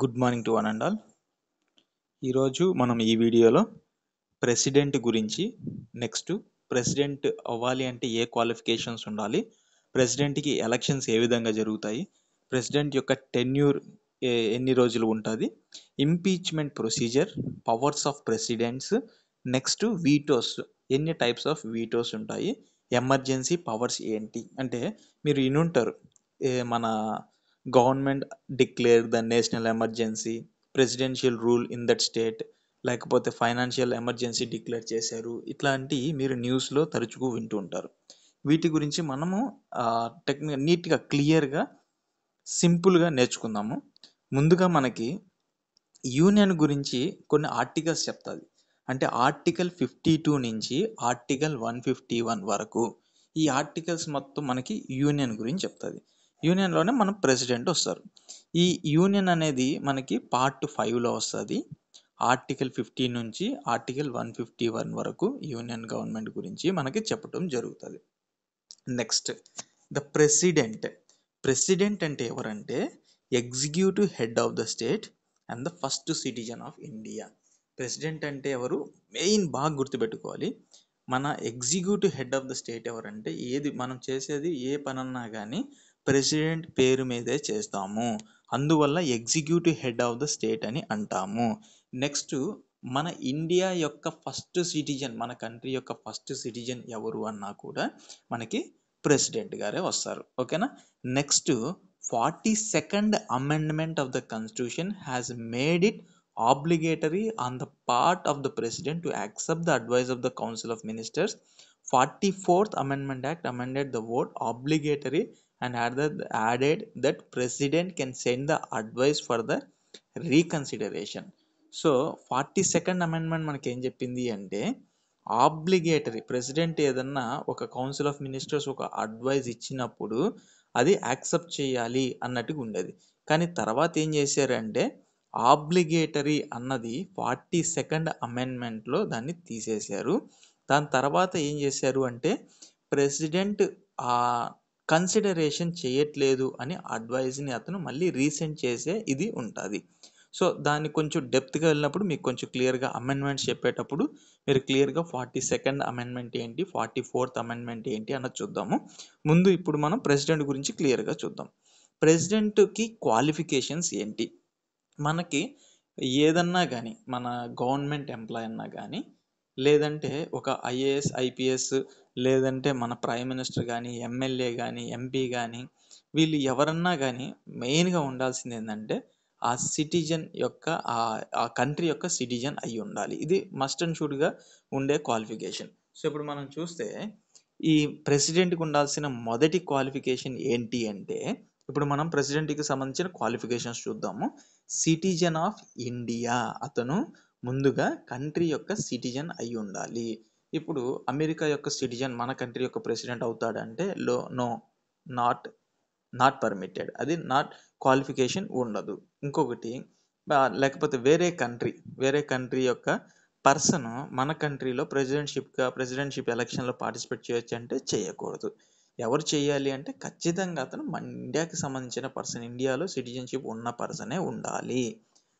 Good morning to one and all. ఈరోజు మనం ఈ వీడియోలో ప్రెసిడెంట్ గురించి, నెక్స్ట్ ప్రెసిడెంట్ అవ్వాలి అంటే ఏ క్వాలిఫికేషన్స్ ఉండాలి, ప్రెసిడెంట్కి ఎలక్షన్స్ ఏ విధంగా జరుగుతాయి, ప్రెసిడెంట్ యొక్క టెన్యూర్ ఎన్ని రోజులు ఉంటుంది, impeachment procedure, powers of presidents, next vetoes, ఎన్ని టైప్స్ ఆఫ్ వీటోస్ ఉంటాయి, ఎమర్జెన్సీ పవర్స్ ఏంటి అంటే మీరు వినుంటారు. మన government declare the national emergency, presidential rule in that state, లేకపోతే ఫైనాన్షియల్ ఎమర్జెన్సీ డిక్లేర్ చేశారు. ఇట్లాంటి మీరు న్యూస్లో తరచుగా వింటూ ఉంటారు. వీటి గురించి మనము నీట్గా క్లియర్గా సింపుల్గా నేర్చుకుందాము. ముందుగా మనకి యూనియన్ గురించి కొన్ని ఆర్టికల్స్ చెప్తుంది. అంటే ఆర్టికల్ 52 నుంచి ఆర్టికల్ 151 వరకు ఈ ఆర్టికల్స్ మొత్తం మనకి యూనియన్ గురించి చెప్తుంది. యూనియన్లోనే మన ప్రెసిడెంట్ వస్తారు. ఈ యూనియన్ అనేది మనకి పార్ట్ 5లో వస్తుంది. ఆర్టికల్ 15 నుంచి ఆర్టికల్ 151 వరకు యూనియన్ గవర్నమెంట్ గురించి మనకి చెప్పడం జరుగుతుంది. నెక్స్ట్ ద ప్రెసిడెంట్ అంటే ఎవరంటే executive head of the state and the first citizen of India. President అంటే ఎవరు, మెయిన్ బాగా గుర్తుపెట్టుకోవాలి. మన executive head of the state ఎవరంటే ఏది మనం చేసేది ఏ పనన్నా కానీ ప్రెసిడెంట్ పేరు మీదే చేస్తాము, అందువల్ల executive head of the state అని అంటాము. నెక్స్ట్ మన ఇండియా యొక్క ఫస్ట్ సిటిజన్, మన కంట్రీ యొక్క ఫస్ట్ సిటిజన్ ఎవరు అన్నా కూడా మనకి ప్రెసిడెంట్ గారే వస్తారు. ఓకేనా. Next 42nd amendment of the constitution has made it obligatory on the part of the president to accept the advice of the council of ministers. 44th amendment act amended the word obligatory and added that president can send the advice for the reconsideration. So 42nd amendment మనకి ఏం చెప్పింది అంటే obligatory, president ఏదన్నా ఒక council of ministers ఒక advise ఇచ్చినప్పుడు అది accept చేయాలి అన్నట్టుగా ఉండేది. కానీ తర్వాత ఏం చేశారంటే ఆబ్లిగేటరీ అన్నది 42nd అమెండ్మెంట్లో దాన్ని తీసేశారు. దాని తర్వాత ఏం చేశారు అంటే ప్రెసిడెంట్ ఆ కన్సిడరేషన్ చేయట్లేదు అని అడ్వైజ్ని అతను మళ్ళీ రీసెంట్ చేసే ఇది ఉంటుంది. సో దాన్ని కొంచెం డెప్త్గా వెళ్ళినప్పుడు మీకు కొంచెం క్లియర్గా అమెండ్మెంట్స్ చెప్పేటప్పుడు మీరు క్లియర్గా 42nd అమెండ్మెంట్ ఏంటి, 44th అమెండ్మెంట్ ఏంటి అన్నది చూద్దాము. ముందు ఇప్పుడు మనం ప్రెసిడెంట్ గురించి క్లియర్గా చూద్దాం. ప్రెసిడెంట్కి క్వాలిఫికేషన్స్ ఏంటి? మనకి ఏదన్నా కానీ మన గవర్నమెంట్ ఎంప్లాయ్ అన్నా కానీ, లేదంటే ఒక ఐఏఎస్ ఐపీఎస్, లేదంటే మన ప్రైమ్ మినిస్టర్ కానీ, ఎమ్మెల్యే కానీ, ఎంపీ కానీ, వీళ్ళు ఎవరన్నా కానీ మెయిన్గా ఉండాల్సింది ఏంటంటే ఆ సిటిజన్ యొక్క ఆ కంట్రీ యొక్క సిటిజన్ అయి ఉండాలి. ఇది మస్ట్ అండ్ షుడ్గా ఉండే క్వాలిఫికేషన్. సో ఇప్పుడు మనం చూస్తే ఈ ప్రెసిడెంట్కి ఉండాల్సిన మొదటి క్వాలిఫికేషన్ ఏంటి అంటే, ఇప్పుడు మనం ప్రెసిడెంట్కి సంబంధించిన క్వాలిఫికేషన్స్ చూద్దాము. సిటిజన్ ఆఫ్ ఇండియా, అతను ముందుగా కంట్రీ యొక్క సిటిజన్ అయి ఉండాలి. ఇప్పుడు అమెరికా యొక్క సిటిజన్ మన కంట్రీ యొక్క ప్రెసిడెంట్ అవుతాడంటే నో, నాట్ పర్మిటెడ్, అది నాట్ క్వాలిఫికేషన్ ఉండదు. ఇంకొకటి లేకపోతే వేరే కంట్రీ యొక్క పర్సన్ మన కంట్రీలో ప్రెసిడెంట్షిప్ ఎలక్షన్లో పార్టిసిపేట్ చేయొచ్చు అంటే చేయకూడదు. ఎవరు చేయాలి అంటే ఖచ్చితంగా అతను మన ఇండియాకి సంబంధించిన పర్సన్, ఇండియాలో సిటిజన్షిప్ ఉన్న పర్సనే ఉండాలి.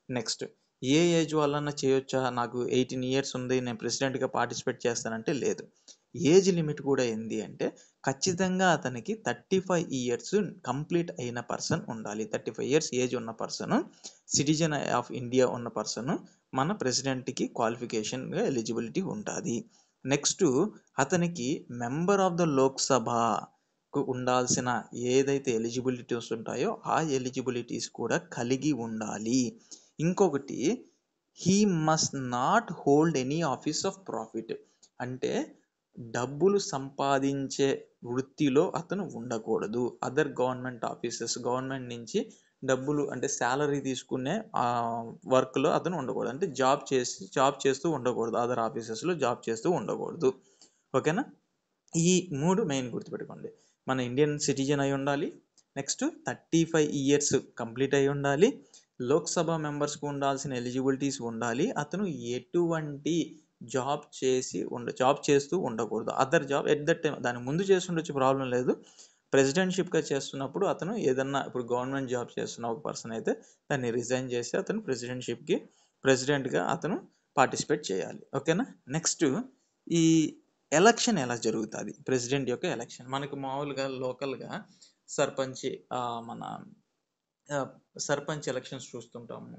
నెక్స్ట్ ఏ ఏజ్ వాళ్ళన్నా చేయొచ్చా, నాకు 18 years ఉంది నేను ప్రెసిడెంట్గా పార్టిసిపేట్ చేస్తానంటే లేదు. ఏజ్ లిమిట్ కూడా ఏంది అంటే ఖచ్చితంగా అతనికి 35 years కంప్లీట్ అయిన పర్సన్ ఉండాలి. 35 years ఏజ్ ఉన్న పర్సన్, సిటిజన్ ఆఫ్ ఇండియా ఉన్న పర్సన్ మన ప్రెసిడెంట్కి క్వాలిఫికేషన్గా ఎలిజిబిలిటీ ఉంటుంది. నెక్స్ట్ అతనికి మెంబర్ ఆఫ్ ద లోక్సభకు ఉండాల్సిన ఏదైతే ఎలిజిబిలిటీస్ ఉంటాయో ఆ ఎలిజిబిలిటీస్ కూడా కలిగి ఉండాలి. ఇంకొకటి he must not hold any office of profit, అంటే డబ్బులు సంపాదించే వృత్తిలో అతను ఉండకూడదు. అదర్ గవర్నమెంట్ ఆఫీసెస్, గవర్నమెంట్ నుంచి డబ్బులు అంటే శాలరీ తీసుకునే వర్క్లో అతను ఉండకూడదు. అంటే జాబ్ చేస్తూ ఉండకూడదు, అదర్ ఆఫీసెస్లో జాబ్ చేస్తూ ఉండకూడదు. ఓకేనా. ఈ 3 మెయిన్ గుర్తుపెట్టుకోండి. మన ఇండియన్ సిటిజన్ అయి ఉండాలి, నెక్స్ట్ 35 years కంప్లీట్ అయి ఉండాలి, లోక్సభ మెంబర్స్కి ఉండాల్సిన ఎలిజిబిలిటీస్ ఉండాలి, అతను ఎటువంటి జాబ్ చేస్తూ ఉండకూడదు. Other job at that time, దాని ముందు చేసి ఉండొచ్చు, ప్రాబ్లం లేదు, ప్రెసిడెంట్షిప్గా చేస్తున్నప్పుడు అతను ఏదన్నా ఇప్పుడు గవర్నమెంట్ జాబ్ చేస్తున్న ఒక పర్సన్ అయితే దాన్ని రిజైన్ చేసి అతను ప్రెసిడెంట్గా అతను పార్టిసిపేట్ చేయాలి. ఓకేనా. నెక్స్ట్ ఈ ఎలక్షన్ ఎలా జరుగుతుంది, ప్రెసిడెంట్ యొక్క ఎలక్షన్. మనకు మామూలుగా లోకల్గా సర్పంచ్ మన సర్పంచ్ ఎలక్షన్స్ చూస్తుంటాము,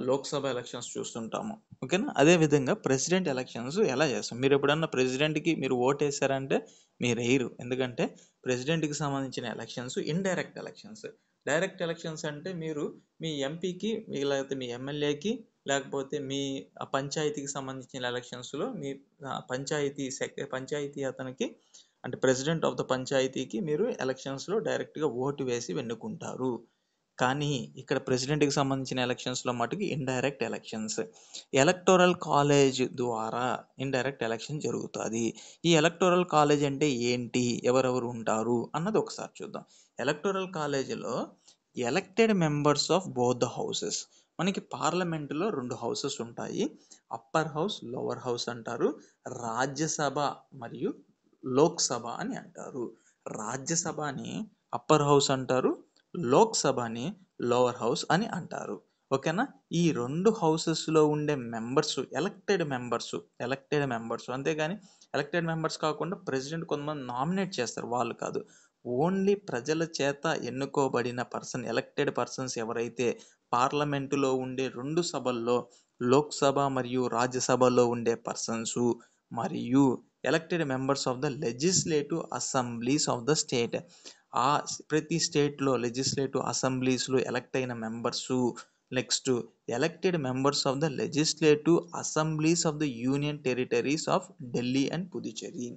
లోక్సభ ఎలక్షన్స్ చూస్తుంటాము. ఓకేనా. అదేవిధంగా ప్రెసిడెంట్ ఎలక్షన్స్ ఎలా చేస్తాం. మీరు ఎప్పుడన్నా ప్రెసిడెంట్కి మీరు ఓట్ వేసారంటే మీరు వేయరు. ఎందుకంటే ప్రెసిడెంట్కి సంబంధించిన elections indirect elections. Direct elections అంటే మీరు మీ ఎంపీకి లేకపోతే మీ ఎమ్మెల్యేకి లేకపోతే మీ పంచాయతీకి సంబంధించిన ఎలక్షన్స్లో మీ పంచాయతీ అతనికి అంటే ప్రెసిడెంట్ ఆఫ్ ద పంచాయతీకి మీరు ఎలక్షన్స్లో డైరెక్ట్గా ఓటు వేసి వెన్నుకుంటారు. కానీ ఇక్కడ ప్రెసిడెంట్కి సంబంధించిన ఎలక్షన్స్లో మటుకు ఇండైరెక్ట్ ఎలక్షన్స్, ఎలక్టోరల్ కాలేజ్ ద్వారా ఇండైరెక్ట్ ఎలక్షన్ జరుగుతుంది. ఈ ఎలక్టోరల్ కాలేజ్ అంటే ఏంటి, ఎవరెవరు ఉంటారు అన్నది ఒకసారి చూద్దాం. ఎలక్టోరల్ కాలేజీలో elected members of both the houses. మనకి పార్లమెంటులో 2 హౌసెస్ ఉంటాయి. అప్పర్ హౌస్, లోవర్ హౌస్ అంటారు. రాజ్యసభ మరియు లోక్సభ అని అంటారు. రాజ్యసభని అప్పర్ హౌస్ అంటారు, లోక్సభని లోవర్ హౌస్ అని అంటారు. ఓకేనా. ఈ 2 హౌసెస్లో ఉండే మెంబర్స్ ఎలక్టెడ్ మెంబర్స్ అంతేగాని ఎలక్టెడ్ మెంబర్స్ కాకుండా ప్రెసిడెంట్ కొంతమంది నామినేట్ చేస్తారు, వాళ్ళు కాదు. ఓన్లీ ప్రజల చేత ఎన్నుకోబడిన ఎలక్టెడ్ పర్సన్స్ ఎవరైతే పార్లమెంటులో ఉండే 2 సభల్లో లోక్సభ మరియు రాజ్యసభలో ఉండే పర్సన్స్ మరియు elected members of the legislative assemblies of the state. ఆ ప్రతి స్టేట్లో లెజిస్లేటివ్ అసెంబ్లీస్లో ఎలక్ట్ అయిన members. Next elected members of the legislative assemblies of the union territories of Delhi and Puducherry.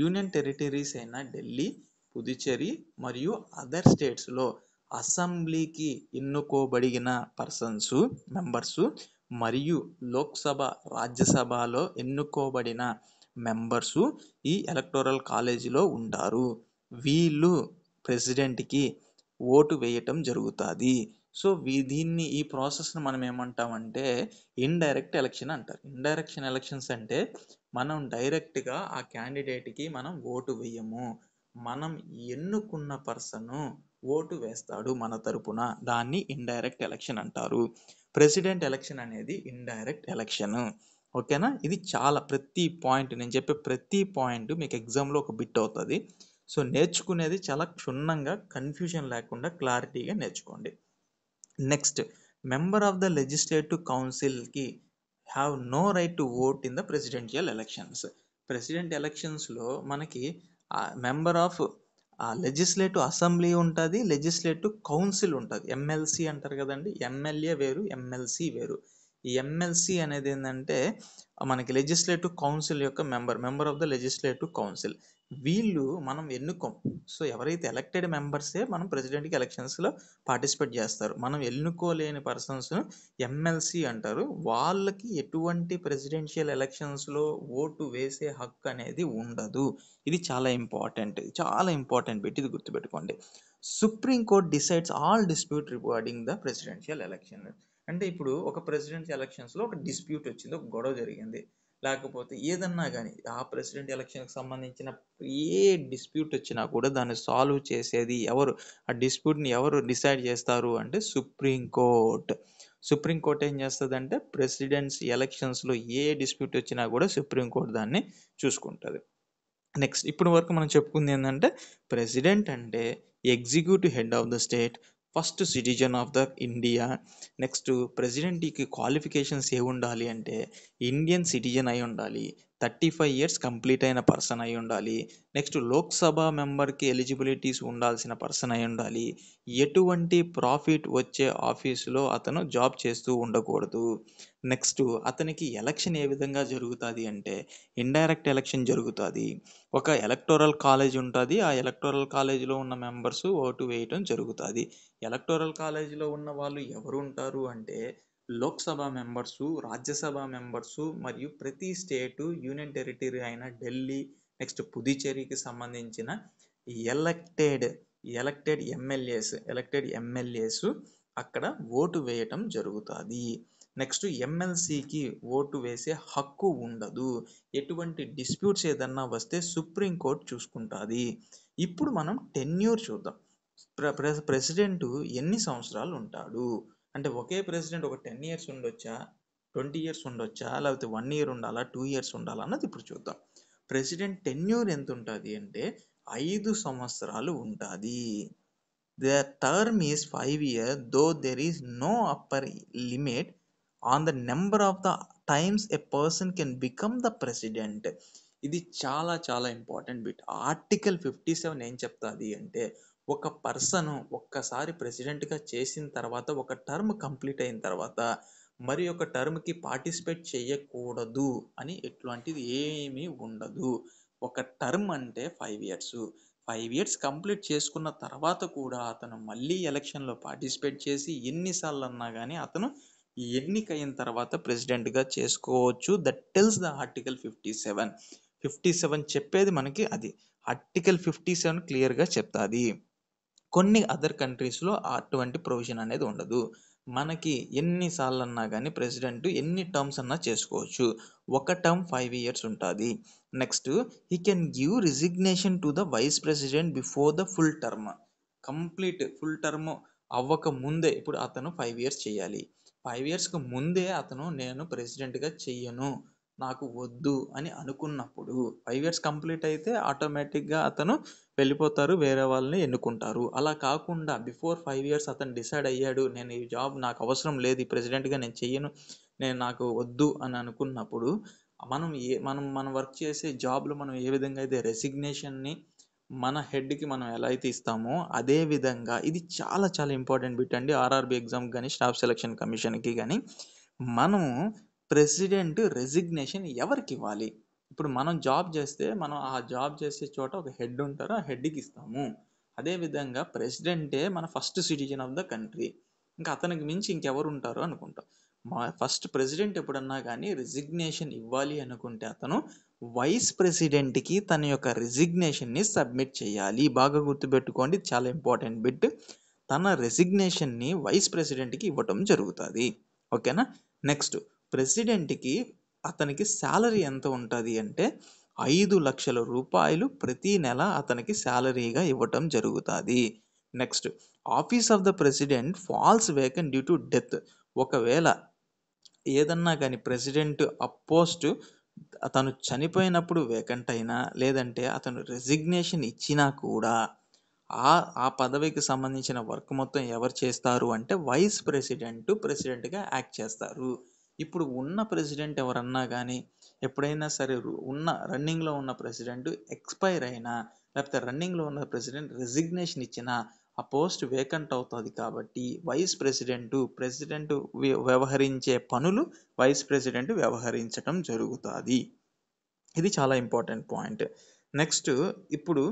Union territories అయిన ఢిల్లీ, పుదుచ్చేరి మరియు అదర్ స్టేట్స్లో అసెంబ్లీకి ఎన్నుకోబడిన మెంబర్సు మరియు లోక్సభ, రాజ్యసభలో ఎన్నుకోబడిన మెంబర్సు ఈ ఎలక్టోరల్ కాలేజీలో ఉంటారు. వీళ్ళు ప్రెసిడెంట్కి ఓటు వేయటం జరుగుతుంది. సో ఈ ప్రాసెస్ని మనం ఏమంటామంటే ఇండైరెక్ట్ ఎలక్షన్ అంటారు. ఇండైరెక్ట్ ఎలక్షన్స్ అంటే మనం డైరెక్ట్గా ఆ క్యాండిడేట్కి మనం ఓటు వేయము, మనం ఎన్నుకున్న పర్సన్ ఓటు వేస్తాడు మన తరపున, దాన్ని ఇండైరెక్ట్ ఎలక్షన్ అంటారు. ప్రెసిడెంట్ ఎలక్షన్ అనేది ఇండైరెక్ట్ ఎలక్షన్. ఓకేనా. ఇది చాలా నేను చెప్పే ప్రతి పాయింట్ మీకు ఎగ్జామ్లో ఒక బిట్ అవుతుంది. సో నేర్చుకునేది చాలా క్షుణ్ణంగా, కన్ఫ్యూజన్ లేకుండా క్లారిటీగా నేర్చుకోండి. Next, member of the legislative కౌన్సిల్కి have no right to vote in the presidential elections. President ఎలక్షన్స్లో మనకి మెంబర్ ఆఫ్ లెజిస్లేటివ్ అసెంబ్లీ ఉంటుంది, లెజిస్లేటివ్ కౌన్సిల్ ఉంటుంది. ఎమ్మెల్సీ అంటారు కదండి, ఎమ్మెల్యే వేరు, ఎమ్మెల్సీ వేరు. ఈ ఎమ్మెల్సీ అనేది ఏంటంటే మనకి లెజిస్లేటివ్ కౌన్సిల్ యొక్క member of the legislative council. వీళ్ళు మనం ఎన్నుకోం. సో ఎవరైతే ఎలక్టెడ్ మెంబర్సే మనం ప్రెసిడెంట్కి ఎలక్షన్స్లో పార్టిసిపేట్ చేస్తారు. మనం ఎన్నుకోలేని పర్సన్స్ ఎమ్మెల్సీ అంటారు. వాళ్ళకి ఎటువంటి ప్రెసిడెన్షియల్ ఎలక్షన్స్లో ఓటు వేసే హక్కు అనేది ఉండదు. ఇది చాలా ఇంపార్టెంట్ బిట్, ఇది గుర్తుపెట్టుకోండి. Supreme court decides all dispute regarding the presidential election. అంటే ఇప్పుడు ఒక ప్రెసిడెన్షియల్ ఎలక్షన్స్లో ఒక డిస్ప్యూట్ వచ్చింది, ఒక గొడవ జరిగింది, లేకపోతే ఏదన్నా కానీ ఆ ప్రెసిడెంట్ ఎలక్షన్కి సంబంధించిన ఏ డిస్ప్యూట్ వచ్చినా కూడా దాన్ని సాల్వ్ చేసేది ఎవరు, ఆ డిస్ప్యూట్ని ఎవరు డిసైడ్ చేస్తారు అంటే సుప్రీంకోర్ట్ ఏం చేస్తుందంటే ప్రెసిడెంట్స్ ఎలక్షన్స్లో ఏ డిస్ప్యూట్ వచ్చినా కూడా సుప్రీంకోర్ట్ దాన్ని చూసుకుంటుంది. నెక్స్ట్, ఇప్పుడు వరకు మనం చెప్పుకుంది ఏంటంటే ప్రెసిడెంట్ అంటే executive head of the state, first citizen of the India. Next, ప్రెసిడెంట్కి క్వాలిఫికేషన్స్ ఏ ఉండాలి అంటే ఇండియన్ సిటిజన్ అయి ఉండాలి, 35 years కంప్లీట్ అయిన పర్సన్ అయి ఉండాలి. నెక్స్ట్, లోక్సభ మెంబర్కి ఎలిజిబిలిటీస్ ఉండాల్సిన పర్సన్ అయి ఉండాలి. ఎటువంటి ప్రాఫిట్ వచ్చే ఆఫీసులో అతను జాబ్ చేస్తూ ఉండకూడదు. నెక్స్ట్, అతనికి ఎలక్షన్ ఏ విధంగా జరుగుతుంది అంటే ఇండైరెక్ట్ ఎలక్షన్ జరుగుతుంది. ఒక ఎలక్టోరల్ కాలేజ్ ఉంటుంది, ఆ ఎలక్టోరల్ కాలేజీలో ఉన్న మెంబర్స్ ఓటు వేయటం జరుగుతుంది. ఎలక్టోరల్ కాలేజీలో ఉన్న వాళ్ళు ఎవరు ఉంటారు అంటే లోక్సభ మెంబర్సు, రాజ్యసభ మెంబర్సు మరియు ప్రతి స్టేటు, యూనియన్ టెరిటరీ అయిన ఢిల్లీ, నెక్స్ట్ పుదుచ్చేరికి సంబంధించిన ఎలక్టెడ్ ఎమ్మెల్యేస్ అక్కడ ఓటు వేయటం జరుగుతుంది. నెక్స్ట్ ఎమ్మెల్సీకి ఓటు వేసే హక్కు ఉండదు. ఎటువంటి డిస్ప్యూట్స్ ఏదన్నా వస్తే సుప్రీంకోర్టు చూసుకుంటుంది. ఇప్పుడు మనం టెన్యూర్ చూద్దాం. ప్రెసిడెంట్ ఎన్ని సంవత్సరాలు ఉంటాడు అంటే ఒకే ప్రెసిడెంట్ ఒక 10 ఇయర్స్ ఉండొచ్చా, 20 ఇయర్స్ ఉండొచ్చా, లేకపోతే 1 ఇయర్ ఉండాలా, 2 ఇయర్స్ ఉండాలా అన్నది ఇప్పుడు చూద్దాం. ప్రెసిడెంట్ టెన్యూర్ ఎంత ఉంటుంది అంటే 5 సంవత్సరాలు ఉంటుంది. Their term is 5 years, though there is no upper limit on the number of the times a person can become the president. ఇది చాలా చాలా ఇంపార్టెంట్ బిట్. ఆర్టికల్ 57 ఏం చెప్తుంది అంటే ఒక పర్సన్ ఒక్కసారి ప్రెసిడెంట్గా చేసిన తర్వాత ఒక టర్మ్ కంప్లీట్ అయిన తర్వాత మరి ఒక టర్మ్కి పార్టిసిపేట్ చేయకూడదు అని ఎట్లాంటిది ఏమీ ఉండదు. ఒక టర్మ్ అంటే 5 ఇయర్స్. 5 ఇయర్స్ కంప్లీట్ చేసుకున్న తర్వాత కూడా అతను మళ్ళీ ఎలక్షన్లో పార్టిసిపేట్ చేసి ఎన్నిసార్లు అన్నా కానీ అతను ఎన్నికైన తర్వాత ప్రెసిడెంట్గా చేసుకోవచ్చు. That tells the article 57. 57 చెప్పేది మనకి అది. ఆర్టికల్ 57 క్లియర్గా చెప్తాది. కొన్ని అదర్ కంట్రీస్లో అటువంటి ప్రొవిజన్ అనేది ఉండదు. మనకి ఎన్నిసార్లు అన్నా కానీ ప్రెసిడెంట్ ఎన్ని టర్మ్స్ అన్నా చేసుకోవచ్చు. ఒక టర్మ్ 5 ఇయర్స్ ఉంటుంది. Next he can give resignation to the vice president before the full term. Complete full term అవ్వక ముందే ఇప్పుడు అతను 5 ఇయర్స్ చేయాలి. 5 ఇయర్స్కి ముందే అతను నేను ప్రెసిడెంట్గా చెయ్యను, నాకు వద్దు అని అనుకున్నప్పుడు 5 ఇయర్స్ కంప్లీట్ అయితే ఆటోమేటిక్గా అతను వెళ్ళిపోతారు, వేరే వాళ్ళని ఎన్నుకుంటారు. అలా కాకుండా బిఫోర్ 5 ఇయర్స్ అతను డిసైడ్ అయ్యాడు, నేను ఈ జాబ్ నాకు అవసరం లేదు, ఈ ప్రెసిడెంట్గా నేను చెయ్యను, నాకు వద్దు అని అనుకున్నప్పుడు మనం వర్క్ చేసే జాబ్లో మనం ఏ విధంగా అయితే రెసిగ్నేషన్ని మన హెడ్కి మనం ఎలా అయితే ఇస్తామో అదే విధంగా ఇది చాలా చాలా ఇంపార్టెంట్ బిట్ అండి. ఆర్ఆర్బి ఎగ్జామ్ కానీ స్టాఫ్ సెలక్షన్ కమిషన్కి కానీ మనము ప్రెసిడెంట్ రెసిగ్నేషన్ ఎవరికి ఇవ్వాలి? ఇప్పుడు మనం జాబ్ చేస్తే మనం ఆ జాబ్ చేసే చోట ఒక హెడ్ ఉంటారు, ఆ హెడ్కి ఇస్తాము. అదేవిధంగా ప్రెసిడెంటే మన first citizen of the country, ఇంకా అతనికి మించి ఇంకెవరు ఉంటారు అనుకుంటాం. ఫస్ట్ ప్రెసిడెంట్ ఎప్పుడన్నా కానీ రిజిగ్నేషన్ ఇవ్వాలి అనుకుంటే అతను వైస్ ప్రెసిడెంట్కి తన యొక్క రిజిగ్నేషన్ని సబ్మిట్ చేయాలి. బాగా గుర్తుపెట్టుకోండి, చాలా ఇంపార్టెంట్ బిట్. తన రెసిగ్నేషన్ని వైస్ ప్రెసిడెంట్కి ఇవ్వటం జరుగుతుంది. ఓకేనా. నెక్స్ట్ ప్రెసిడెంట్కి అతనికి శాలరీ ఎంత ఉంటుంది అంటే 5 లక్షల రూపాయలు ప్రతి నెల అతనికి శాలరీగా ఇవ్వటం జరుగుతుంది. Next office of the president falls vacant due to death. ఒకవేళ ఏదన్నా కానీ ప్రెసిడెంట్ పోస్ట్ అతను చనిపోయినప్పుడు వేకెంట్ అయినా లేదంటే అతను రెసిగ్నేషన్ ఇచ్చినా కూడా ఆ పదవికి సంబంధించిన వర్క్ మొత్తం ఎవరు చేస్తారు అంటే వైస్ ప్రెసిడెంట్గా యాక్ట్ చేస్తారు. ఇప్పుడు ఉన్న ప్రెసిడెంట్ ఎవరన్నా కానీ ఎప్పుడైనా సరే రన్నింగ్లో ఉన్న ప్రెసిడెంట్ ఎక్స్పైర్ అయినా లేకపోతే రన్నింగ్లో ఉన్న ప్రెసిడెంట్ రెసిగ్నేషన్ ఇచ్చినా ఆ పోస్ట్ వేకెంట్ అవుతుంది. కాబట్టి ప్రెసిడెంట్ వ్యవహరించే పనులు వైస్ ప్రెసిడెంట్ వ్యవహరించటం జరుగుతుంది. ఇది చాలా ఇంపార్టెంట్ పాయింట్. నెక్స్ట్ ఇప్పుడు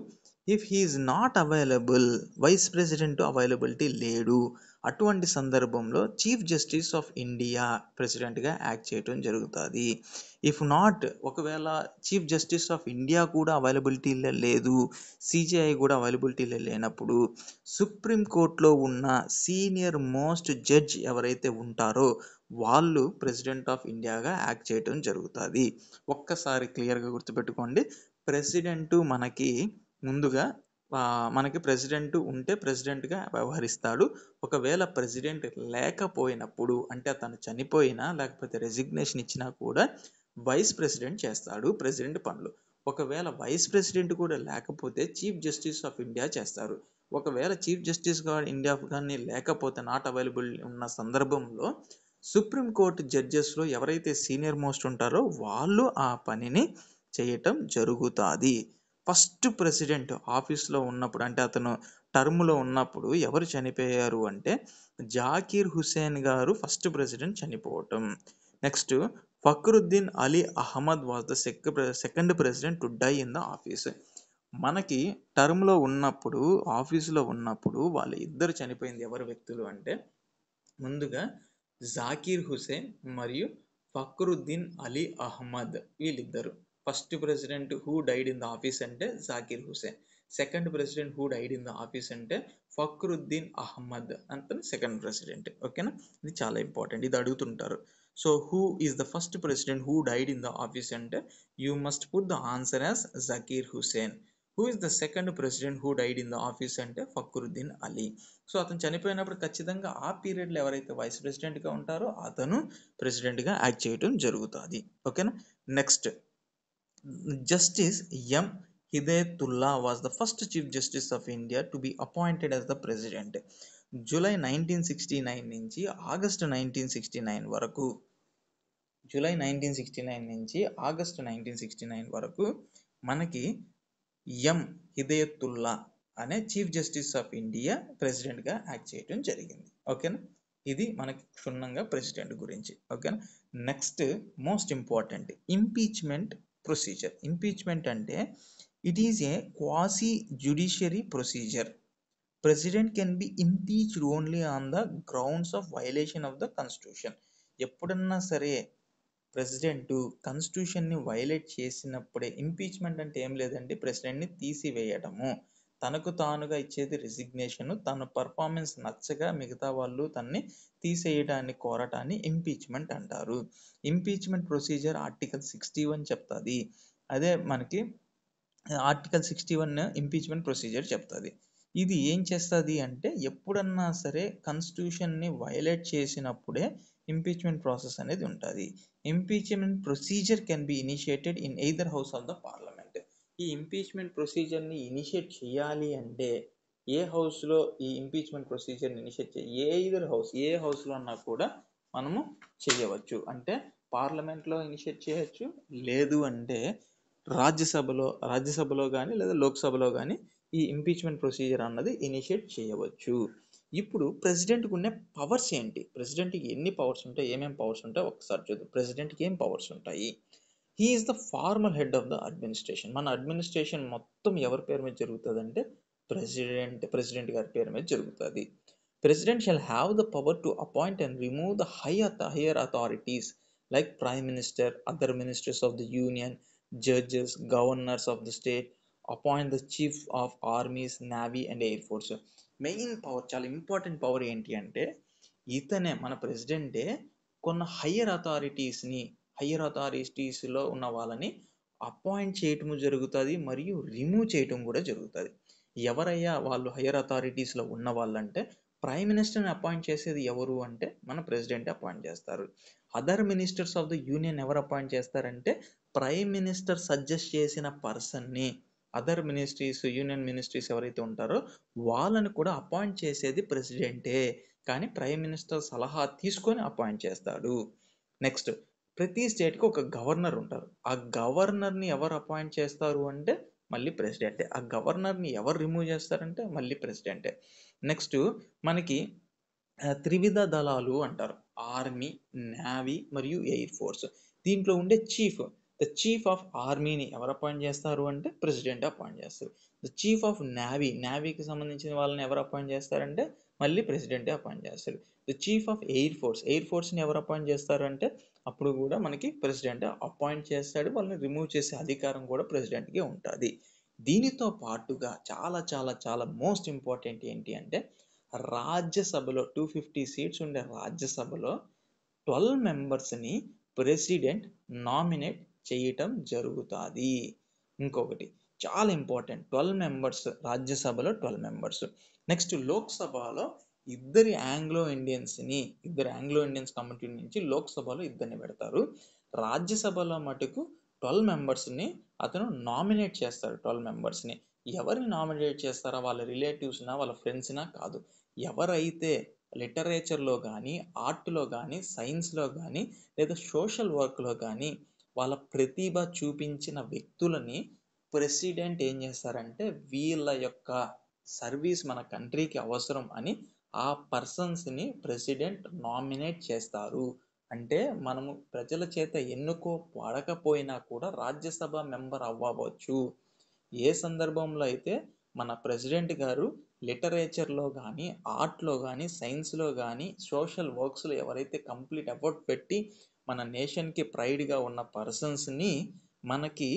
if he's not available, vice president availability లేడు, అటువంటి సందర్భంలో చీఫ్ జస్టిస్ ఆఫ్ ఇండియా ప్రెసిడెంట్గా యాక్ట్ చేయడం జరుగుతుంది. ఇఫ్ నాట్, ఒకవేళ చీఫ్ జస్టిస్ ఆఫ్ ఇండియా కూడా అవైలబిలిటీలో లేదు, సిజిఐ కూడా అవైలబిలిటీలో లేనప్పుడు సుప్రీంకోర్టులో ఉన్న సీనియర్ మోస్ట్ జడ్జ్ ఎవరైతే ఉంటారో వాళ్ళు ప్రెసిడెంట్ ఆఫ్ ఇండియాగా యాక్ట్ చేయడం జరుగుతుంది. ఒక్కసారి క్లియర్గా గుర్తుపెట్టుకోండి, ప్రెసిడెంట్ మనకి ప్రెసిడెంట్ ఉంటే ప్రెసిడెంట్గా వ్యవహరిస్తాడు. ఒకవేళ ప్రెసిడెంట్ లేకపోయినప్పుడు అంటే అతను చనిపోయినా లేకపోతే రెసిగ్నేషన్ ఇచ్చినా కూడా వైస్ ప్రెసిడెంట్ చేస్తాడు ప్రెసిడెంట్ పనులు. ఒకవేళ వైస్ ప్రెసిడెంట్ కూడా లేకపోతే చీఫ్ జస్టిస్ ఆఫ్ ఇండియా చేస్తారు. ఒకవేళ చీఫ్ జస్టిస్ ఇండియా కానీ లేకపోతే నాట్ అవైలబుల్ ఉన్న సందర్భంలో సుప్రీంకోర్టు జడ్జెస్లో ఎవరైతే సీనియర్ మోస్ట్ ఉంటారో వాళ్ళు ఆ పనిని చేయటం జరుగుతుంది. ఫస్ట్ ప్రెసిడెంట్ ఆఫీస్లో ఉన్నప్పుడు అంటే అతను టర్మ్లో ఉన్నప్పుడు ఎవరు చనిపోయారు అంటే జాకీర్ హుసేన్ గారు ఫస్ట్ ప్రెసిడెంట్ చనిపోవటం. Next Fakhruddin Ali Ahmed was the second president to die in the office. మనకి టర్మ్లో ఉన్నప్పుడు ఆఫీసులో ఉన్నప్పుడు వాళ్ళు ఇద్దరు చనిపోయింది ఎవరు వ్యక్తులు అంటే ముందుగా జాకీర్ హుసేన్ మరియు ఫక్రుద్దీన్ అలీ అహ్మద్, వీళ్ళిద్దరు. First president who died in the office అంటే Zakir Hussain. Second president who died in the office అంటే ఫక్రుద్దీన్ అహ్మద్ అంటే సెకండ్ ప్రెసిడెంట్. ఓకేనా, ఇది చాలా ఇంపార్టెంట్, ఇది అడుగుతుంటారు. So who is the first president who died in the office అంటే you must put the answer as Zakir Hussain. Who is the second president who died in the office అంటే Fakhruddin Ali. So అతను చనిపోయినప్పుడు ఖచ్చితంగా ఆ పీరియడ్లో ఎవరైతే వైస్ ప్రెసిడెంట్గా ఉంటారో అతను ప్రెసిడెంట్గా యాక్ట్ చేయడం జరుగుతుంది. ఓకేనా. Next, justice M Hidayatullah was the first chief justice of India to be appointed as the president. July 1969 నుంచి ఆగస్టు 1969 వరకు, జూలై 1969 నుంచి ఆగస్టు 1969 వరకు మనకి ఎం హిదయతుల్లా అనే చీఫ్ జస్టిస్ ఆఫ్ ఇండియా ప్రెసిడెంట్గా యాక్ట్ చేయడం జరిగింది. ఓకేనా, ఇది మనకి క్షుణ్ణంగా ప్రెసిడెంట్ గురించి. ఓకేనా. Next most important, impeachment procedure. Impeachment అంటే it is a quasi judiciary procedure. President can be impeached only on the grounds of violation of the constitution. ఎప్పుడన్నా సరే ప్రెసిడెంట్ కాన్స్టిట్యూషన్ని వైలేట్ చేసినప్పుడే. ఇంపీచ్మెంట్ అంటే ఏం లేదండి, ప్రెసిడెంట్ని తీసివేయడము. తనకు తానుగా ఇచ్చేది రిజిగ్నేషన్. తన పర్ఫార్మెన్స్ నచ్చగా మిగతా వాళ్ళు తన్ని తీసేయడాన్ని కోరటాన్ని ఇంపీచ్మెంట్ అంటారు. ఇంపీచ్మెంట్ ప్రొసీజర్ ఆర్టికల్ 61 చెప్తుంది. అదే మనకి ఆర్టికల్ 61 ఇంపీచ్మెంట్ ప్రొసీజర్ చెప్తుంది. ఇది ఏం చేస్తుంది అంటే ఎప్పుడన్నా సరే కాన్స్టిట్యూషన్ని వైలేట్ చేసినప్పుడే ఇంపీచ్మెంట్ ప్రాసెస్ అనేది ఉంటుంది. Impeachment procedure can be initiated in either house of the parliament. ఈ ఇంపీచ్మెంట్ ప్రొసీజర్ని ఇనిషియేట్ చేయాలి అంటే ఏ హౌస్లో ఈ ఇంపీచ్మెంట్ ప్రొసీజర్ని ఇనిషియేట్ ఏ హౌస్లో అన్నా కూడా మనము చేయవచ్చు. అంటే పార్లమెంట్లో ఇనిషియేట్ చేయొచ్చు, లేదు అంటే రాజ్యసభలో కానీ లేదా లోక్సభలో కానీ ఈ ఇంపీచ్మెంట్ ప్రొసీజర్ అన్నది ఇనిషియేట్ చేయవచ్చు. ఇప్పుడు ప్రెసిడెంట్కి ఉన్న పవర్స్ ఏంటి, ప్రెసిడెంట్కి ఎన్ని పవర్స్ ఉంటాయి, ఏమేమి పవర్స్ ఉంటాయి ఒకసారి చూద్దాం. ప్రెసిడెంట్కి ఏం పవర్స్ ఉంటాయి? He is the formal head of the administration. మన అడ్మినిస్ట్రేషన్ మొత్తం ఎవరి పేరు మీద జరుగుతుంది అంటే ప్రెసిడెంట్ గారి పేరు మీద జరుగుతుంది. President shall have the power to appoint and remove the higher authorities like prime minister, other ministers of the union, judges, governors of the state, appoint the chief of armies, navy and air force. Main power, చాలా important power ఏంటి అంటే ఇతనే, మన ప్రెసిడెంటే కొన్ని higher అథారిటీస్లో ఉన్న వాళ్ళని appoint చేయటం జరుగుతుంది మరియు రిమూవ్ చేయటం కూడా జరుగుతుంది. ఎవరయ్యా వాళ్ళు హయ్యర్ అథారిటీస్లో ఉన్న వాళ్ళంటే ప్రైమ్ మినిస్టర్ని అపాయింట్ చేసేది ఎవరు అంటే మన ప్రెసిడెంట్ అపాయింట్ చేస్తారు. Other ministers of the union ఎవరు అపాయింట్ చేస్తారంటే ప్రైమ్ మినిస్టర్ సజెస్ట్ చేసిన పర్సన్ని, అదర్ యూనియన్ మినిస్ట్రీస్ ఎవరైతే ఉంటారో వాళ్ళని కూడా అపాయింట్ చేసేది ప్రెసిడెంటే, కానీ ప్రైమ్ మినిస్టర్ సలహా తీసుకొని అపాయింట్ చేస్తాడు. నెక్స్ట్, ప్రతి స్టేట్కి ఒక గవర్నర్ ఉంటారు. ఆ గవర్నర్ని ఎవరు అపాయింట్ చేస్తారు అంటే మళ్ళీ ప్రెసిడెంటే. ఆ గవర్నర్ని ఎవరు రిమూవ్ చేస్తారంటే మళ్ళీ ప్రెసిడెంటే. నెక్స్ట్ మనకి త్రివిధ దళాలు అంటారు, ఆర్మీ, నేవీ మరియు ఎయిర్ ఫోర్స్. దీంట్లో ఉండే ద చీఫ్ ఆఫ్ ఆర్మీని ఎవరు అపాయింట్ చేస్తారు అంటే ప్రెసిడెంట్ అపాయింట్ చేస్తారు. ద చీఫ్ ఆఫ్ నేవీకి సంబంధించిన వాళ్ళని ఎవరు అపాయింట్ చేస్తారంటే మళ్ళీ ప్రెసిడెంటే అపాయింట్ చేస్తారు. ద చీఫ్ ఆఫ్ ఎయిర్ ఫోర్స్ని ఎవరు అపాయింట్ చేస్తారంటే అప్పుడు కూడా మనకి ప్రెసిడెంట్ అపాయింట్ చేస్తాడు. వాళ్ళని రిమూవ్ చేసే అధికారం కూడా ప్రెసిడెంట్కి ఉంటుంది. దీనితో పాటుగా చాలా చాలా చాలా మోస్ట్ ఇంపార్టెంట్ ఏంటి అంటే రాజ్యసభలో 250 సీట్స్ ఉండే రాజ్యసభలో 12 మెంబర్స్ని ప్రెసిడెంట్ నామినేట్ చేయటం జరుగుతుంది. ఇంకొకటి చాలా ఇంపార్టెంట్, 12 మెంబర్స్ రాజ్యసభలో 12 మెంబర్స్. నెక్స్ట్ లోక్సభలో ఇద్దరు ఆంగ్లో ఇండియన్స్ కమిటీ నుంచి లోక్సభలో ఇద్దరిని పెడతారు. రాజ్యసభలో మటుకు 12 మెంబర్స్ని అతను నామినేట్ చేస్తాడు. 12 మెంబర్స్ని ఎవరిని నామినేట్ చేస్తారో వాళ్ళ రిలేటివ్స్నా వాళ్ళ ఫ్రెండ్స్నా కాదు, ఎవరైతే లిటరేచర్లో కానీ, ఆర్ట్లో కానీ, సైన్స్లో కానీ లేదా సోషల్ వర్క్లో కానీ వాళ్ళ ప్రతిభ చూపించిన వ్యక్తులని ప్రెసిడెంట్ ఏం చేస్తారంటే వీళ్ళ యొక్క సర్వీస్ మన కంట్రీకి అవసరం అని ఆ పర్సన్స్ని ప్రెసిడెంట్ నామినేట్ చేస్తారు. అంటే మనము ప్రజల చేత పడకపోయినా కూడా రాజ్యసభ మెంబర్ అవ్వవచ్చు. ఏ సందర్భంలో అయితే మన ప్రెసిడెంట్ గారు లిటరేచర్లో కానీ, ఆర్ట్లో కానీ, సైన్స్లో కానీ, సోషల్ వర్క్స్లో ఎవరైతే కంప్లీట్ ఎఫర్ట్ పెట్టి మన నేషన్కి ప్రైడ్గా ఉన్న పర్సన్స్ని మనకి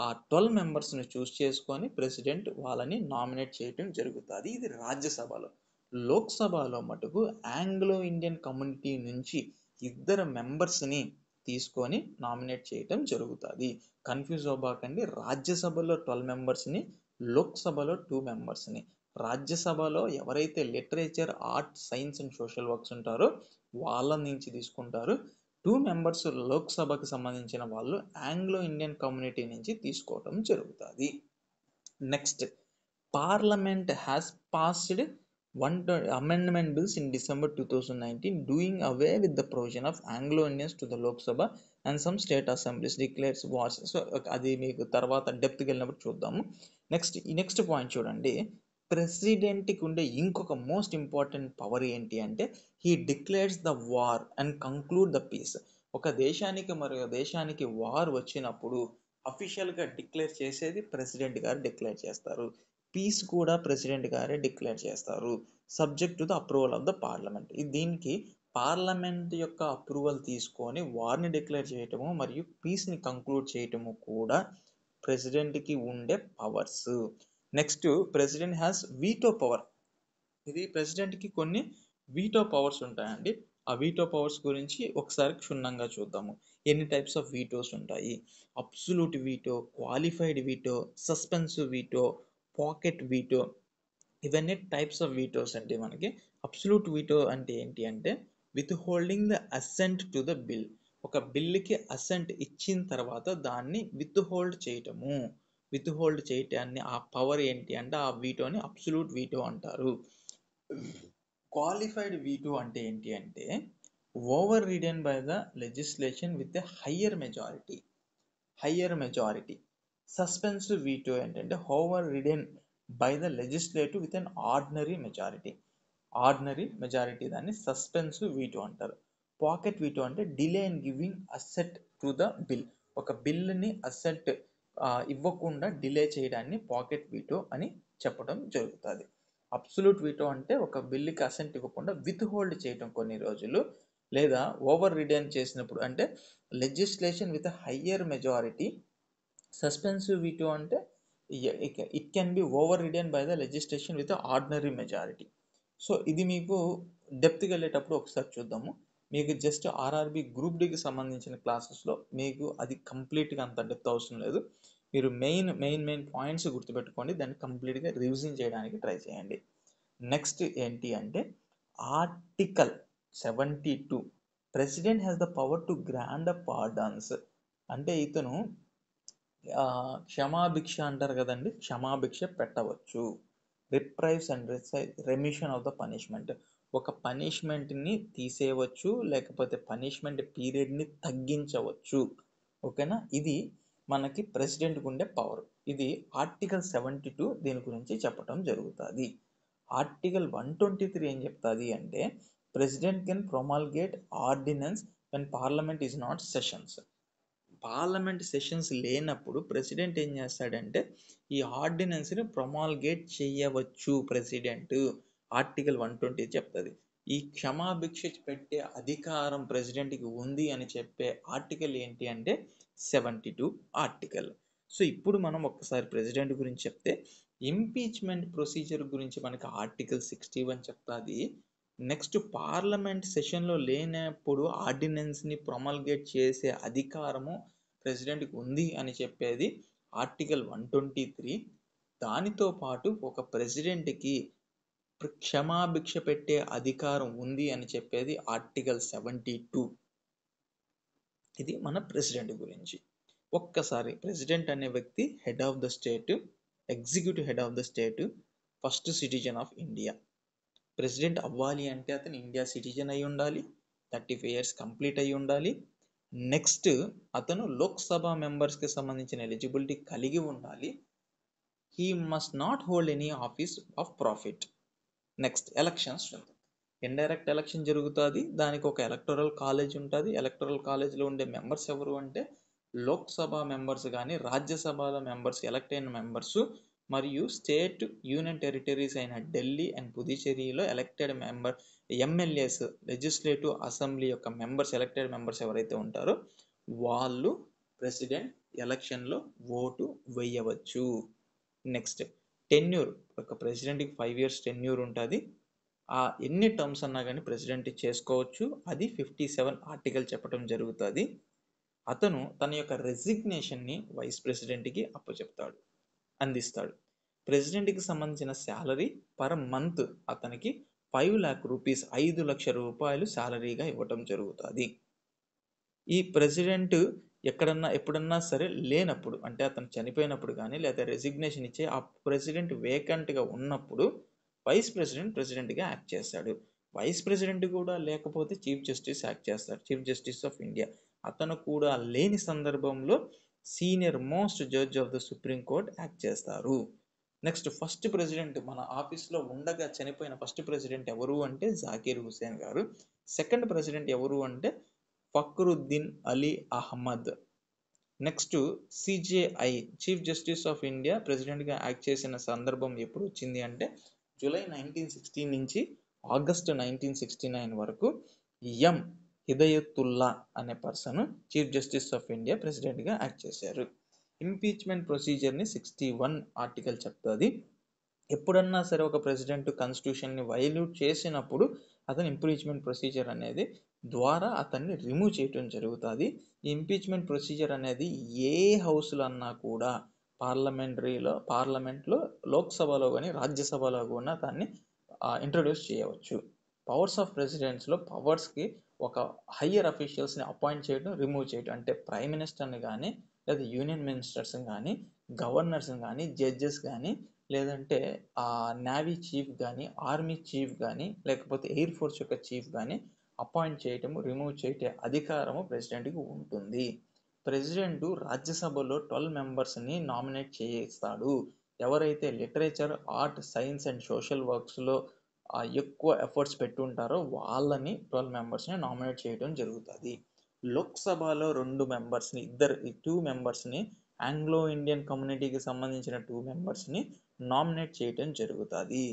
ఆ 12 మెంబర్స్ని చూస్ చేసుకొని ప్రెసిడెంట్ వాళ్ళని నామినేట్ చేయటం జరుగుతుంది. ఇది రాజ్యసభలో. లోక్సభలో మటుకు ఆంగ్లో ఇండియన్ కమ్యూనిటీ నుంచి ఇద్దరు మెంబర్స్ని తీసుకొని నామినేట్ చేయటం జరుగుతుంది. కన్ఫ్యూజ్ అవ్వకండి, రాజ్యసభలో 12 మెంబర్స్ని, లోక్సభలో 2 మెంబర్స్ని. రాజ్యసభలో ఎవరైతే literature, art, science and social works ఉంటారో వాళ్ళ నుంచి తీసుకుంటారు. 2 మెంబర్స్ లోక్సభకు సంబంధించిన వాళ్ళు ఆంగ్లో ఇండియన్ కమ్యూనిటీ నుంచి తీసుకోవటం జరుగుతుంది. Next, parliament has passed amendment bills in December 2019 doing away with the provision of Anglo-Indians to the Lok Sabha and some state assemblies declares wars. So అది మీకు తర్వాత డెప్త్కి వెళ్ళినప్పుడు చూద్దాము. నెక్స్ట్ పాయింట్ చూడండి, ప్రెసిడెంట్కి ఉండే ఇంకొక మోస్ట్ ఇంపార్టెంట్ పవర్ ఏంటి అంటే he declares the war and conclude the peace. ఒక దేశానికి మరొక దేశానికి వార్ వచ్చినప్పుడు అఫీషియల్గా డిక్లేర్ చేసేది ప్రెసిడెంట్ గారు డిక్లేర్ చేస్తారు. పీస్ కూడా ప్రెసిడెంట్ గారే డిక్లేర్ చేస్తారు, subject to the approval of the parliament. దీనికి పార్లమెంట్ యొక్క అప్రూవల్ తీసుకొని వార్ని డిక్లేర్ చేయటము మరియు పీస్ని కంక్లూడ్ చేయటము కూడా ప్రెసిడెంట్కి ఉండే powers. Next, president has veto power. ఇది ప్రెసిడెంట్కి కొన్ని వీటో పవర్స్ ఉంటాయండి. ఆ వీటో పవర్స్ గురించి ఒకసారి క్షుణ్ణంగా చూద్దాము. ఎన్ని టైప్స్ ఆఫ్ వీటోస్ ఉంటాయి? Absolute veto, qualified veto, suspensive veto, pocket veto, ఇవన్నీ టైప్స్ ఆఫ్ వీటోస్ అండి. మనకి అబ్సల్యూట్ వీటో అంటే ఏంటి అంటే withholding the assent to the bill. ఒక బిల్లుకి అసెంట్ ఇచ్చిన తర్వాత దాన్ని విత్ హోల్డ్ చేయటము. విత్ హోల్డ్ చేయటాన్ని ఆ పవర్ ఏంటి అంటే ఆ వీటోని అబ్సల్యూట్ వీటో అంటారు. క్వాలిఫైడ్ వీటో అంటే ఏంటి అంటే overridden by the legislation with a higher majority. Suspensive veto ఏంటంటే overridden by the legislative with an ordinary majority దాన్ని సస్పెన్సివ్ వీటో అంటారు. పాకెట్ వీటో అంటే delay in giving asset to the bill. ఒక బిల్లుని asset ఇవ్వకుండా delay చేయడాన్ని pocket veto అని చెప్పడం జరుగుతుంది. అబ్సల్యూట్ వీటో అంటే ఒక బిల్లుకి అసెంట్ ఇవ్వకుండా విత్ హోల్డ్ చేయటం కొన్ని రోజులు, లేదా ఓవర్ రిడెన్ చేసినప్పుడు అంటే legislation with higher majority. Suspensive veto అంటే it can be overridden by the legislation with ordinary majority. So ఇది మీకు డెప్త్కి వెళ్ళేటప్పుడు ఒకసారి చూద్దాము. మీకు జస్ట్ ఆర్ఆర్బి గ్రూప్ డికి సంబంధించిన క్లాసెస్లో మీకు అది కంప్లీట్గా అంత డెప్త్ అవసరం లేదు. మీరు మెయిన్ పాయింట్స్ గుర్తుపెట్టుకోండి, దాన్ని కంప్లీట్గా రివిజన్ చేయడానికి ట్రై చేయండి. నెక్స్ట్ ఏంటి అంటే article 72, president has the power to grant the pardons. అంటే ఇతను క్షమాభిక్ష అంటారు కదండి, క్షమాభిక్ష పెట్టవచ్చు. Reprieves and remission of the punishment. ఒక పనిష్మెంట్ని తీసేయవచ్చు, లేకపోతే పనిష్మెంట్ పీరియడ్ని తగ్గించవచ్చు. ఓకేనా? ఇది మనకి ప్రెసిడెంట్కి ఉండే పవర్. ఇది ఆర్టికల్ 72 దీని గురించి చెప్పడం జరుగుతుంది. ఆర్టికల్ 123 ఏం చెప్తుంది అంటే president can promulgate ordinance when parliament is not sessions. Parliament sessions లేనప్పుడు ప్రెసిడెంట్ ఏం చేస్తాడంటే ఈ ఆర్డినెన్స్ని ప్రొమాల్గేట్ చేయవచ్చు ప్రెసిడెంట్. ఆర్టికల్ 120 చెప్తుంది. ఈ క్షమాభిక్ష పెట్టే అధికారం ప్రెసిడెంట్కి ఉంది అని చెప్పే ఆర్టికల్ ఏంటి అంటే 72 ఆర్టికల్. సో ఇప్పుడు మనం ఒక్కసారి ప్రెసిడెంట్ గురించి చెప్తే ఇంపీచ్మెంట్ ప్రొసీజర్ గురించి మనకి ఆర్టికల్ 61 చెప్తుంది. నెక్స్ట్, పార్లమెంట్ సెషన్లో లేనప్పుడు ఆర్డినెన్స్ని ప్రొమల్గేట్ చేసే అధికారము ప్రెసిడెంట్కి ఉంది అని చెప్పేది ఆర్టికల్ 123. దానితో పాటు ఒక ప్రెసిడెంట్కి క్షమాభిక్ష పెట్టే అధికారం ఉంది అని చెప్పేది ఆర్టికల్ 72. ఇది మన ప్రెసిడెంట్ గురించి. ఒక్కసారి ప్రెసిడెంట్ అనే వ్యక్తి head of the state, executive head of the state, first citizen of India. President అవ్వాలి అంటే అతను ఇండియా సిటిజన్ అయి ఉండాలి, 35 years కంప్లీట్ అయి ఉండాలి. నెక్స్ట్, అతను లోక్సభ మెంబర్స్కి సంబంధించిన ఎలిజిబిలిటీ కలిగి ఉండాలి. He must not hold any office of profit. Next, elections. Indirect election జరుగుతుంది, దానికి ఒక ఎలక్టోరల్ కాలేజ్ ఉంటుంది. ఎలక్టోరల్ కాలేజ్లో ఉండే మెంబర్స్ ఎవరు అంటే లోక్సభ మెంబర్స్ కానీ రాజ్యసభల మెంబర్స్, ఎలక్ట్ అయిన మెంబర్స్, మరియు స్టేట్ యూనియన్ టెరిటరీస్ అయిన ఢిల్లీ అండ్ పుదుచ్చేరిలో ఎలక్టెడ్ ఎమ్మెల్యేస్, లెజిస్లేటివ్ అసెంబ్లీ యొక్క మెంబర్స్, ఎలక్టెడ్ మెంబర్స్ ఎవరైతే ఉంటారో వాళ్ళు ప్రెసిడెంట్ ఎలక్షన్లో ఓటు వేయవచ్చు. నెక్స్ట్ టెన్యూర్, ఒక ప్రెసిడెంట్కి 5 years టెన్యూర్ ఉంటుంది. ఎన్ని టర్మ్స్ అన్నా కానీ ప్రెసిడెంట్ చేసుకోవచ్చు. అది 57 ఆర్టికల్ చెప్పడం జరుగుతుంది. అతను తన యొక్క రెసిగ్నేషన్ని వైస్ ప్రెసిడెంట్కి అందిస్తాడు. ప్రెసిడెంట్కి సంబంధించిన శాలరీ పర్ మంత్ అతనికి 5 lakh rupees, 5 లక్షల రూపాయలు శాలరీగా ఇవ్వటం జరుగుతుంది. ఈ ప్రెసిడెంట్ ఎప్పుడన్నా సరే లేనప్పుడు, అంటే అతను చనిపోయినప్పుడు కానీ లేదా రెసిగ్నేషన్ ఇచ్చే ఆ ప్రెసిడెంట్ వేకెంట్గా ఉన్నప్పుడు వైస్ ప్రెసిడెంట్ ప్రెసిడెంట్గా యాక్ట్ చేస్తాడు. వైస్ ప్రెసిడెంట్ కూడా లేకపోతే చీఫ్ జస్టిస్ యాక్ట్ చేస్తాడు, చీఫ్ జస్టిస్ ఆఫ్ ఇండియా. అతను కూడా లేని సందర్భంలో senior most judge of the supreme court act చేస్తారు. నెక్స్ట్ ఫస్ట్ ప్రెసిడెంట్, మన ఆఫీస్లో ఉండగా చనిపోయిన ఫస్ట్ ప్రెసిడెంట్ ఎవరు అంటే జాకీర్ హుసేన్ గారు. సెకండ్ ప్రెసిడెంట్ ఎవరు అంటే Fakhruddin Ali Ahmed. Next CJI, chief justice of India ప్రెసిడెంట్గా యాక్ట్ చేసిన సందర్భం ఎప్పుడు వచ్చింది అంటే జూలై 1960 నుంచి ఆగస్టు 1969 వరకు ఎం హిదయతుల్లా అనే person chief justice of India ప్రెసిడెంట్గా యాక్ట్ చేశారు. ఇంపీచ్మెంట్ ప్రొసీజర్ని 61 ఆర్టికల్ చెప్తుంది. ఎప్పుడన్నా సరే ఒక ప్రెసిడెంట్ కాన్స్టిట్యూషన్ని వైల్యూట్ చేసినప్పుడు అతని ఇంపీచ్మెంట్ ప్రొసీజర్ అనేది ద్వారా అతన్ని రిమూవ్ చేయడం జరుగుతుంది. ఈ ఇంపీచ్మెంట్ ప్రొసీజర్ అనేది ఏ హౌస్లో అన్నా కూడా పార్లమెంట్లో, లోక్సభలో కానీ రాజ్యసభలో కూడా దాన్ని ఇంట్రడ్యూస్ చేయవచ్చు. పవర్స్ ఆఫ్ ప్రెసిడెంట్స్లో పవర్స్కి ఒక హయ్యర్ అఫీషియల్స్ని అపాయింట్ చేయడం, రిమూవ్ చేయడం, అంటే ప్రైమ్ మినిస్టర్ని కానీ లేదా యూనియన్ మినిస్టర్స్ని కానీ గవర్నర్స్ని కానీ జడ్జెస్ కానీ లేదంటే నేవీ చీఫ్ కానీ ఆర్మీ చీఫ్ కానీ లేకపోతే ఎయిర్ ఫోర్స్ యొక్క చీఫ్ కానీ అపాయింట్ చేయటము, రిమూవ్ చేయటం అధికారము ప్రెసిడెంట్కి ఉంటుంది. ప్రెసిడెంట్ రాజ్యసభలో 12 మెంబర్స్ని నామినేట్ చేయిస్తాడు. ఎవరైతే literature, art, science and social వర్క్స్లో ఎక్కువ ఎఫర్ట్స్ పెట్టుంటారో వాళ్ళని 12 మెంబర్స్ని నామినేట్ చేయడం జరుగుతుంది. లోక్సభలో 2 మెంబర్స్ని, 2 మెంబర్స్ని ఆంగ్లో ఇండియన్ కమ్యూనిటీకి సంబంధించిన 2 మెంబర్స్ని నామినేట్ చేయడం జరుగుతుంది.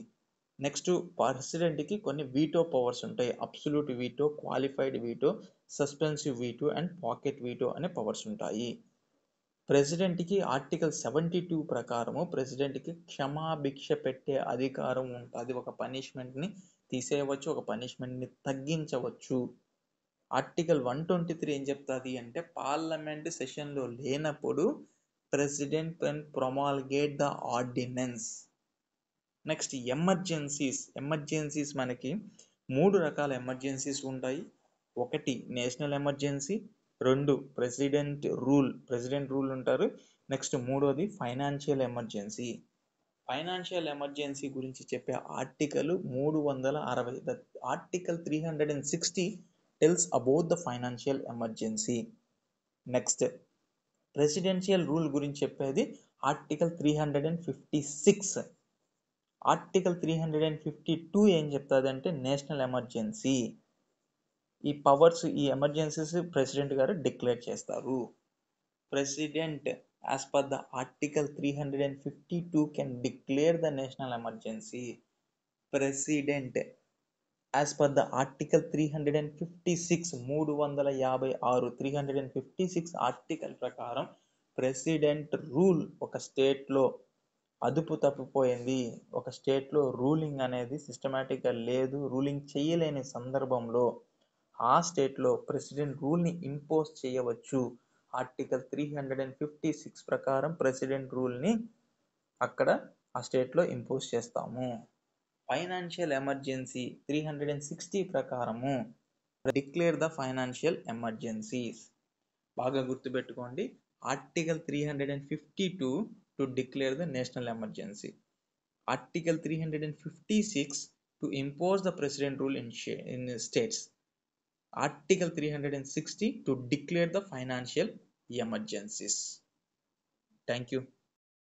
నెక్స్ట్ ప్రెసిడెంట్కి కొన్ని వీటో పవర్స్ ఉంటాయి. Absolute veto, qualified veto, suspensive veto and pocket veto అనే పవర్స్ ఉంటాయి. ప్రెసిడెంట్కి ఆర్టికల్ 72 ప్రకారము ప్రెసిడెంట్కి క్షమాభిక్ష పెట్టే అధికారం ఉంటుంది. ఒక పనిష్మెంట్ని తీసేయవచ్చు, ఒక పనిష్మెంట్ని తగ్గించవచ్చు. ఆర్టికల్ 123 ఏం చెప్తుంది అంటే పార్లమెంట్ సెషన్లో లేనప్పుడు president can promulgate the ordinance. Next emergencies మనకి 3 రకాల ఎమర్జెన్సీస్ ఉంటాయి. ఒకటి నేషనల్ ఎమర్జెన్సీ, 2 ప్రెసిడెంట్ రూల్ ఉంటారు. నెక్స్ట్ 3వది ఫైనాన్షియల్ ఎమర్జెన్సీ. ఫైనాన్షియల్ ఎమర్జెన్సీ గురించి చెప్పే article 360. Article 360 tells about the financial emergency. Next presidential rule గురించి చెప్పేది ఆర్టికల్ 356. ఆర్టికల్ 352 ఏం చెప్తుంది అంటే నేషనల్ ఎమర్జెన్సీ. ఈ పవర్స్, ఈ ఎమర్జెన్సీస్ ప్రెసిడెంట్ గారు డిక్లేర్ చేస్తారు. President as per the article 352 can declare the national emergency. President as per the article 356 356 article ప్రకారం ప్రెసిడెంట్ రూల్ ఒక స్టేట్లో అదుపు తప్పిపోయింది, ఒక స్టేట్లో రూలింగ్ అనేది సిస్టమేటిక్గా లేదు, రూలింగ్ చేయలేని సందర్భంలో ఆ స్టేట్లో ప్రెసిడెంట్ రూల్ని ఇంపోజ్ చేయవచ్చు. ఆర్టికల్ 356 ప్రకారం ప్రెసిడెంట్ రూల్ని అక్కడ ఆ స్టేట్లో ఇంపోజ్ చేస్తాము. ఫైనాన్షియల్ ఎమర్జెన్సీ 360 ప్రకారము డిక్లేర్ ద ఫైనాన్షియల్ ఎమర్జెన్సీస్. బాగా గుర్తుపెట్టుకోండి, article 352 to declare the national emergency, article 356 to impose the president rule in states, article 360 to declare the financial emergencies. Thank you.